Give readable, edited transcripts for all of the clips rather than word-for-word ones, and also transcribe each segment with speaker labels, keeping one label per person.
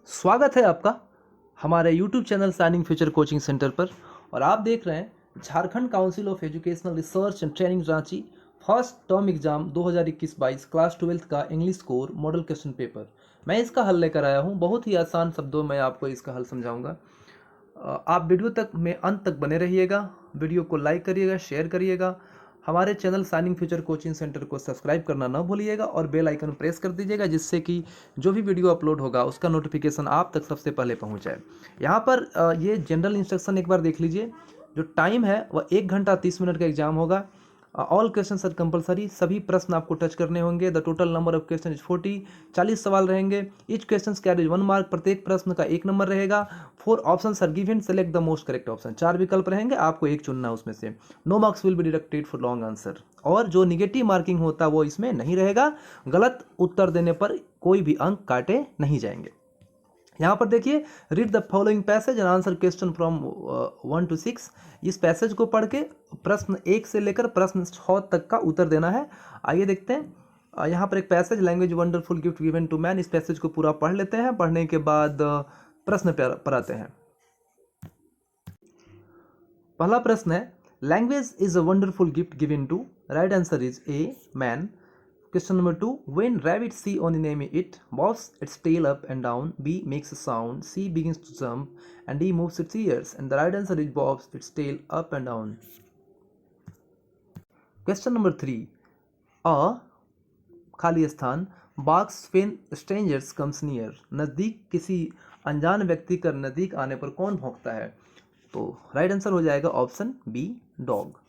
Speaker 1: स्वागत है आपका हमारे YouTube channel signing future coaching centre पर। और आप देख रहे हैं Jharkhand council of educational research and training Ranchi first term exam 2021-22 class 12th का English core model question paper. मैं इसका हल लेकर आया हूं। बहुत ही आसान शब्दों में आपको इसका हल समझाऊंगा। आप वीडियो तक में अंत तक बने रहिएगा। वीडियो को लाइक करिएगा, शेयर करिएगा। हमारे channel signing future coaching centre को सब्सक्राइब करना ना भूलिएगा और बेल आइकन प्रेस कर दीजिएगा, जिससे कि जो भी वीडियो अपलोड होगा उसका नोटिफिकेशन आप तक सबसे पहले पहुंच जाए। यहाँ पर ये जनरल इंस्ट्रक्शन एक बार देख लीजिए। जो टाइम है वह 1 घंटा 30 मिनट का एग्जाम होगा। ऑल क्वेश्चन आर कंपलसरी, सभी प्रश्न आपको टच करने होंगे। The total number of question is 40 सवाल रहेंगे। ईच क्वेश्चन कैरीज 1 मार्क, प्रत्येक प्रश्न का 1 नंबर रहेगा। 4 options are given, select the most correct option. 4 विकल्प रहेंगे, आपको एक चुनना है उसमें से। No marks will be deducted for long answer. और जो निगेटिव मार्किंग होता है वो इसमें नहीं रहेगा। गलत उत्तर देने पर कोई भी अंक काटे नहीं जाएंगे। यहाँ पर देखिए, read the following passage and answer question from 1 to 6। इस पैसेज को पढ़ के प्रश्न 1 से लेकर प्रश्न 6 तक का उत्तर देना है। आइए देखते हैं। यहाँ पर एक passage, language wonderful gift given to man. इस पैसेज को पूरा पढ़ लेते हैं। पढ़ने के बाद प्रश्न पर आते हैं। पहला प्रश्न है, language is a wonderful gift given to. Right answer is A, man. Question number 2. When rabbits see on enemy, it bobs its tail up and down. B makes a sound. C begins to jump. And D moves its ears. And the right answer is bobs its tail up and down. Question number 3. A खाली स्थान, barks when strangers comes near. नज़दीक किसी अनजान व्यक्ति का नज़दीक आने पर कौन भौंकता है? तो राइट आंसर हो जाएगा option B, dog.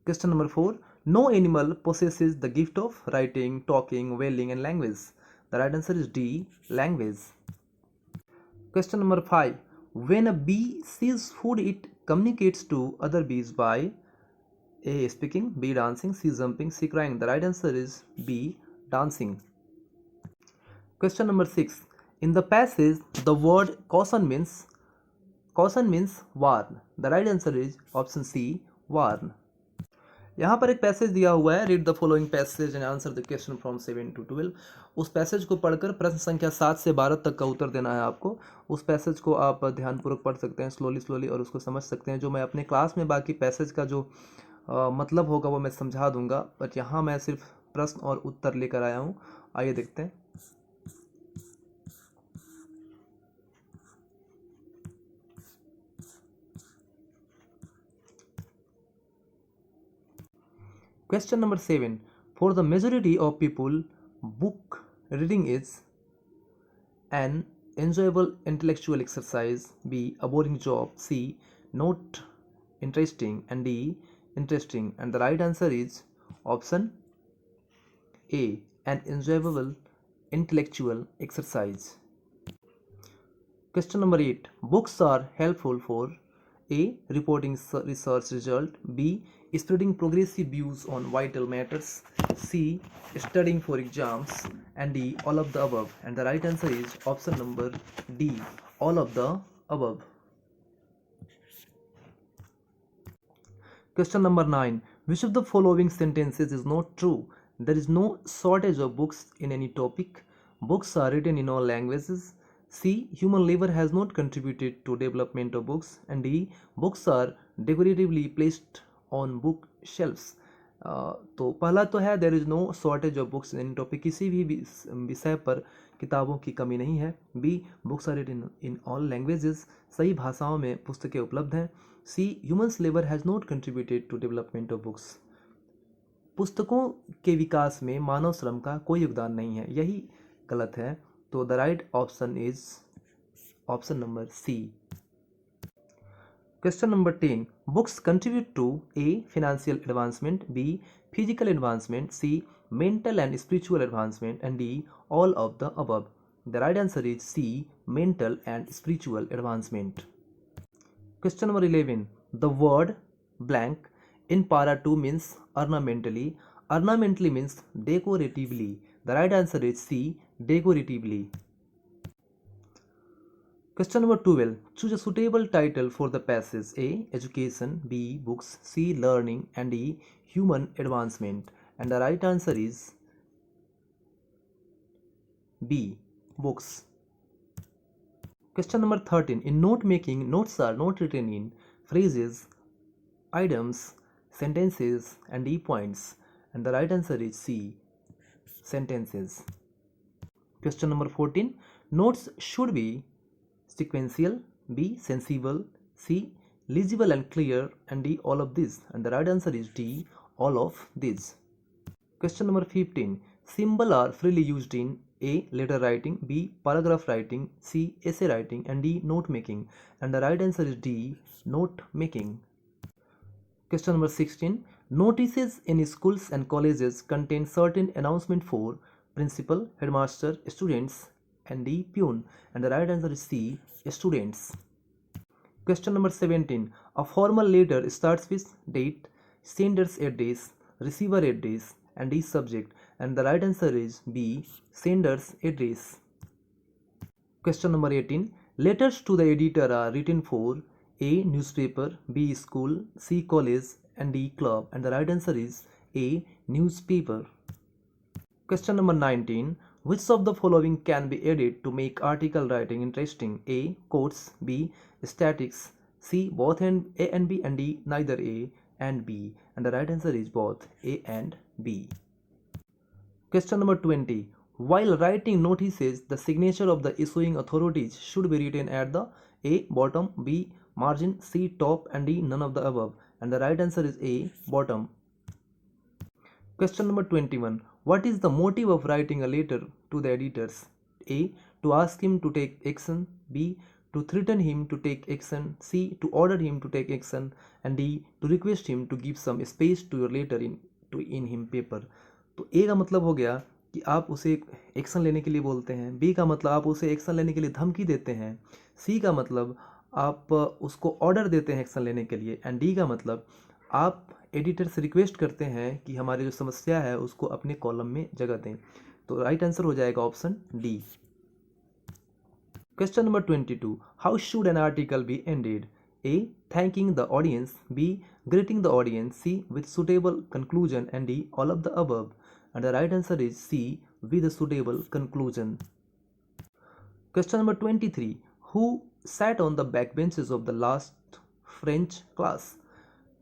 Speaker 1: Question number 4. No animal possesses the gift of writing, talking, wailing and language. The right answer is D, language. Question number 5. When a bee sees food, it communicates to other bees by A. Speaking, B. Dancing, C. Jumping, C. Crying. The right answer is B. Dancing. Question number 6. In the passage, the word caution means warn. The right answer is option C, warn. यहाँ पर एक passage दिया हुआ है, read the following passage and answer the question from 7 to 12। उस passage को पढ़कर प्रश्न संख्या 7 से 12 तक का उत्तर देना है आपको। उस पैसेज को आप ध्यानपूर्वक पढ़ सकते हैं, स्लोली और उसको समझ सकते हैं। जो मैं अपने क्लास में बाकी पैसेज का जो मतलब होगा वो मैं समझा दूंगा, बट यहाँ मैं सिर्फ प्रश्न और उत्तर लेकर आया हूँ। आइए देखते हैं। Question number 7. For the majority of people, book reading is an enjoyable intellectual exercise, B. a boring job, C. not interesting, and D. interesting. And the right answer is option A, an enjoyable intellectual exercise. Question number 8. Books are helpful for A. reporting research result, B. spreading progressive views on vital matters, C. studying for exams, and D. all of the above. And the right answer is option number D, all of the above. Question number 9. Which of the following sentences is not true? There is no shortage of books in any topic. Books are written in all languages. C. human labor has not contributed to development of books. And D. books are decoratively placed on book shelves. तो पहला तो है there is no shortage of books in topic, किसी भी विषय पर किताबों की कमी नहीं है। B books are written in all languages, सही भाषाओं में पुस्तकें उपलब्ध हैं। C humans labour has not contributed to development of books, पुस्तकों के विकास में मानव श्रम का कोई योगदान नहीं है, यही गलत है। तो the right option is option number C. Question number 10. Books contribute to A. financial advancement, B. physical advancement, C. mental and spiritual advancement, and D. all of the above. The right answer is C. mental and spiritual advancement. Question number 11. The word blank in para 2 means ornamentally. Ornamentally means decoratively. The right answer is C. decoratively. Question number 12. Choose a suitable title for the passage. A. education, B. books, C. learning, and D. human advancement. And the right answer is B. books. Question number 13. In note making, notes are not written in phrases, items, sentences, and points. And the right answer is C. Sentences. Question number 14. Notes should be sequential, B. Sensible, C. Legible and clear, and D. All of these. And the right answer is D. All of these. Question number 15. Symbols are freely used in A. Letter writing, B. Paragraph writing, C. Essay writing, and D. Note making. And the right answer is D. Note making. Question number 16. Notices in schools and colleges contain certain announcement for principal, headmaster, students, and D. Peon. And the right answer is C. Students. Question number 17. A formal letter starts with date, sender's address, receiver address, and D. Subject. And the right answer is B. Sender's address. Question number 18. Letters to the editor are written for A. Newspaper, B. School, C. College, and D. Club. And the right answer is A. Newspaper. Question number 19. Which of the following can be added to make article writing interesting? A. Quotes, B. Statics, C. Both A and B, and D. Neither A and B. And the right answer is both A and B. Question number 20. While writing notices, the signature of the issuing authorities should be written at the A. Bottom, B. Margin, C. Top, and D. None of the above. And the right answer is A. Bottom. Question number 21. What is the motive of writing a letter to the editors? A. To ask him to take action, B. To threaten him to take action, C. To order him to take action, and D. To request him to give some space to your letter in him paper. तो ए का मतलब हो गया कि आप उसे action लेने के लिए बोलते हैं, बी का मतलब आप उसे एक्शन लेने के लिए धमकी देते हैं, सी का मतलब आप उसको ऑर्डर देते हैं एक्शन लेने के लिए, एंड डी का मतलब आप एडिटर से रिक्वेस्ट करते हैं कि हमारी जो समस्या है उसको अपने कॉलम में जगह दें। तो राइट आंसर हो जाएगा option D. Question number 22. How should an article B ended? A. Thanking the audience, B. Greeting the audience, C. With suitable conclusion, and D. All of the above. And the right answer is C. With a suitable conclusion. Question number 23. Who sat on the back benches of the last French class?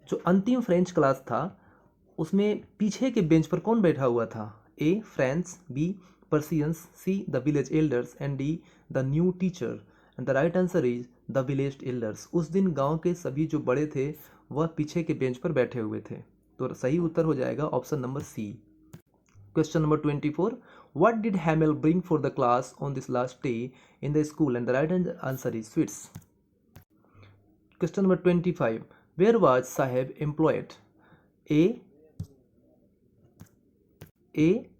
Speaker 1: जो अंतिम French class था उसमें पीछे के bench पर कौन बैठा हुआ था? A. French, B. Persians, C. The village elders, and D. The new teacher. And the right answer is the village elders. उस दिन गांव के सभी जो बड़े थे वह पीछे के बेंच पर बैठे हुए थे। तो सही उत्तर हो जाएगा option number C. Question number 24. What did Hamel bring for the class on this last day in the school? And the right answer is sweets. Question number 25. Where was Saheb employed? A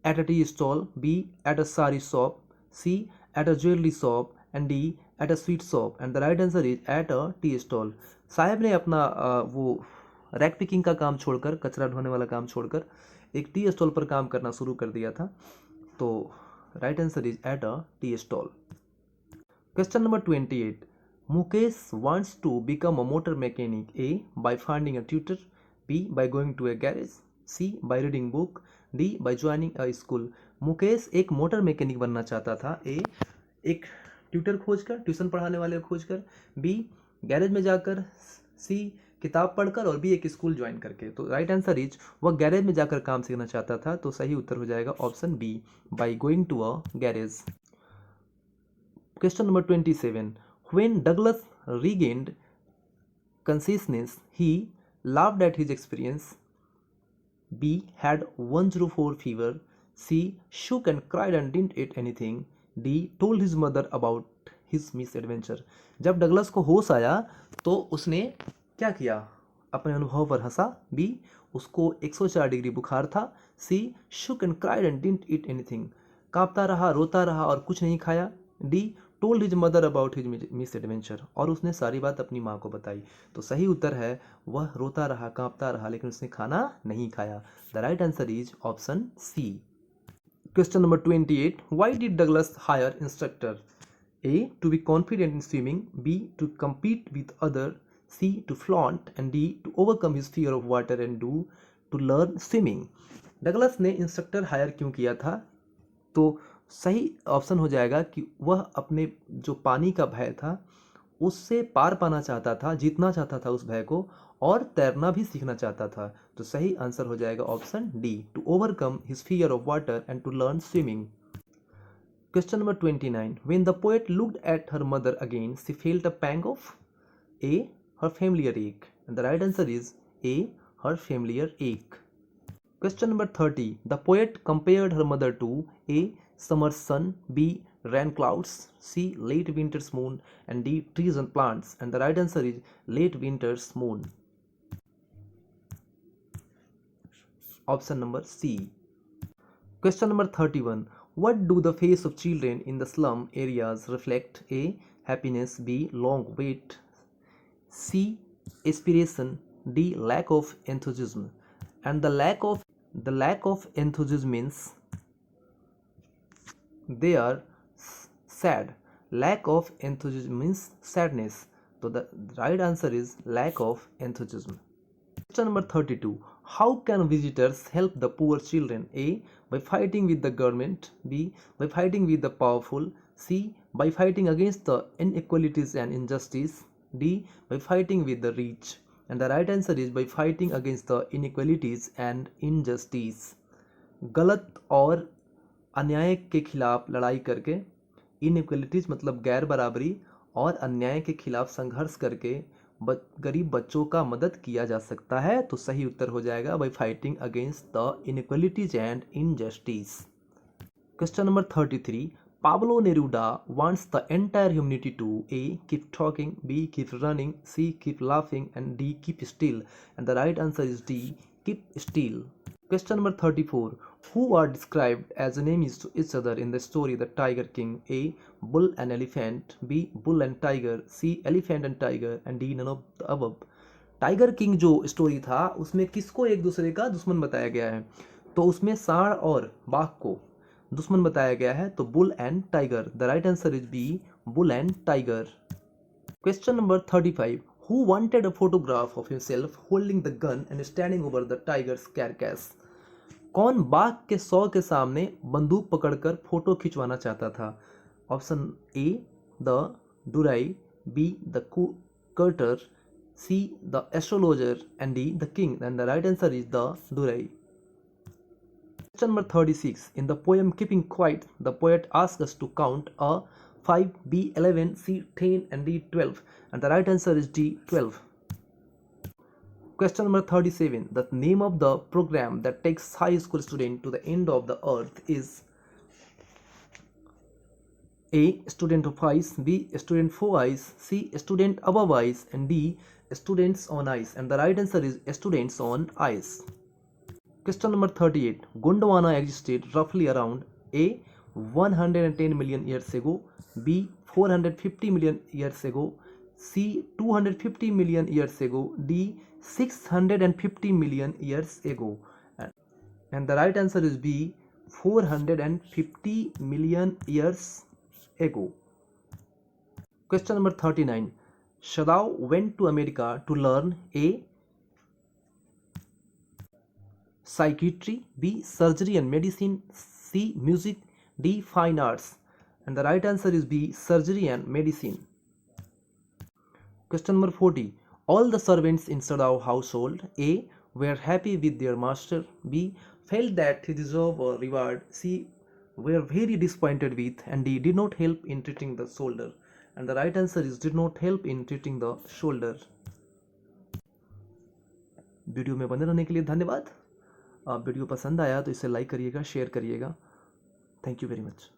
Speaker 1: at a tea stall, B at a sari shop, C at a jewellery shop, and D at a sweet shop. And the right answer is at a tea stall. Saheb ने अपना वो rag picking का काम छोड़कर, कचरा ढोने वाला काम छोड़कर एक टी स्टॉल पर काम करना शुरू कर दिया था। तो right answer is at a tea stall. Question number 28. Mukesh wants to become a motor mechanic. A by finding a tutor, B by going to a garage, C by reading book, D by joining a school. Mukesh एक motor mechanic बनना चाहता था। ए एक tutor खोजकर, tuition पढ़ाने वाले खोजकर, B garage में जाकर, सी किताब पढ़कर, और बी एक स्कूल ज्वाइन करके। तो राइट आंसर इज वह गैरेज में जाकर काम सीखना चाहता था। तो सही उत्तर हो जाएगा option B by going to a garage. Question number 27. When Douglas regained consciousness, he laughed at his experience, B had 104 fever, C shook and cried and didn't eat anything, D told his mother about his misadventure. जब Douglas को होश आया तो उसने क्या किया? अपने अनुभव पर हंसा, B उसको 104 डिग्री बुखार था, C shook and cried and didn't eat anything कांपता रहा, रोता रहा और कुछ नहीं खाया, D told his mother about his miss adventure और उसने सारी बात अपनी माँ को बताई। तो सही उत्तर है वह रोता रहा, कांपता रहा, लेकिन उसने खाना नहीं खाया। The right answer is option C. Question number 28. Why did Douglas hire instructor? A to be confident in swimming, B to compete with other, C to flaunt, and D to overcome his fear of water and do to learn swimming. Douglas ने instructor higher क्यों किया था? तो सही option हो जाएगा कि वह अपने जो पानी का भय था उससे पार पाना चाहता था, जीतना चाहता था उस भय को, और तैरना भी सीखना चाहता था। तो सही आंसर हो जाएगा option D, to overcome his fear of water and to learn swimming. Question number 29. When the poet looked at her mother again, she felt a pang of A. Her familiar ache. And the right answer is A. Her familiar ache. Question number 30. The poet compared her mother to A. Summer's sun, B. Rain clouds, C. Late winter's moon, and D. Trees and plants. And the right answer is late winter's moon. Option number C. Question number 31. What do the face of children in the slum areas reflect? A. Happiness, B. Long wait, C. Aspiration, D. Lack of enthusiasm. And the lack of enthusiasm means they are sad. Lack of enthusiasm means sadness. So the right answer is lack of enthusiasm. Question number 32. How can visitors help the poor children? A. By fighting with the government, B. By fighting with the powerful, C. By fighting against the inequalities and injustice, D. By fighting with the rich. And the right answer is by fighting against the inequalities and injustice. गलत और अन्याय के खिलाफ लड़ाई करके, inequalities मतलब गैर बराबरी, और अन्याय के खिलाफ संघर्ष करके गरीब बच्चों का मदद किया जा सकता है। तो सही उत्तर हो जाएगा bye fighting against the inequalities and injustice. Question number 33. Pablo Neruda wants the entire humanity to A. Keep talking, B. Keep running, C. Keep laughing, and D. Keep still. And the right answer is D. Keep still. Question number 34. Who are described as enemies to each other in the story The Tiger King? A. Bull and elephant, B. Bull and tiger, C. Elephant and tiger, and D. None of the above. Tiger king जो story था उसमें किसको एक दूसरे का दुश्मन बताया गया है? तो उसमें सांड और बाघ को दुश्मन बताया गया है, तो bull and tiger. The right answer is B, bull and tiger. Question number 35. Who wanted a photograph of himself holding the gun and standing over the tiger's carcass? कौन बाघ के सौ के सामने बंदूक पकड़कर फोटो खिंचवाना चाहता था? Option A the Durai, B the carter, C the astrologer, and D the king. And the right answer is the Durai. Question number 36. In the poem Keeping Quiet, the poet asks us to count A. 5, B. 11, C. 10, and D. 12. And the right answer is D. 12. Question number 37. The name of the program that takes high school student to the end of the earth is A. Student of Ice, B. Student for Ice, C. Student above Ice, and D. Students on Ice. And the right answer is Students on Ice. Question number 38. Gondwana existed roughly around A. 110 million years ago, B. 450 million years ago, C. 250 million years ago, D. 650 million years ago. And the right answer is B. 450 million years ago. Question number 39. Shadao went to America to learn A. Psychiatry, B. Surgery and medicine, C. Music, D. Fine arts. And the right answer is B. Surgery and medicine. Question number 40. All the servants in Sadao household A. were happy with their master, B. felt that he deserved a reward, C. were very disappointed with, and D. did not help in treating the shoulder. And the right answer is did not help in treating the shoulder. Video में बने रहने के लिए धन्यवाद। Video पसंद आया तो इसे लाइक करिएगा, शेयर करिएगा। Thank you very much.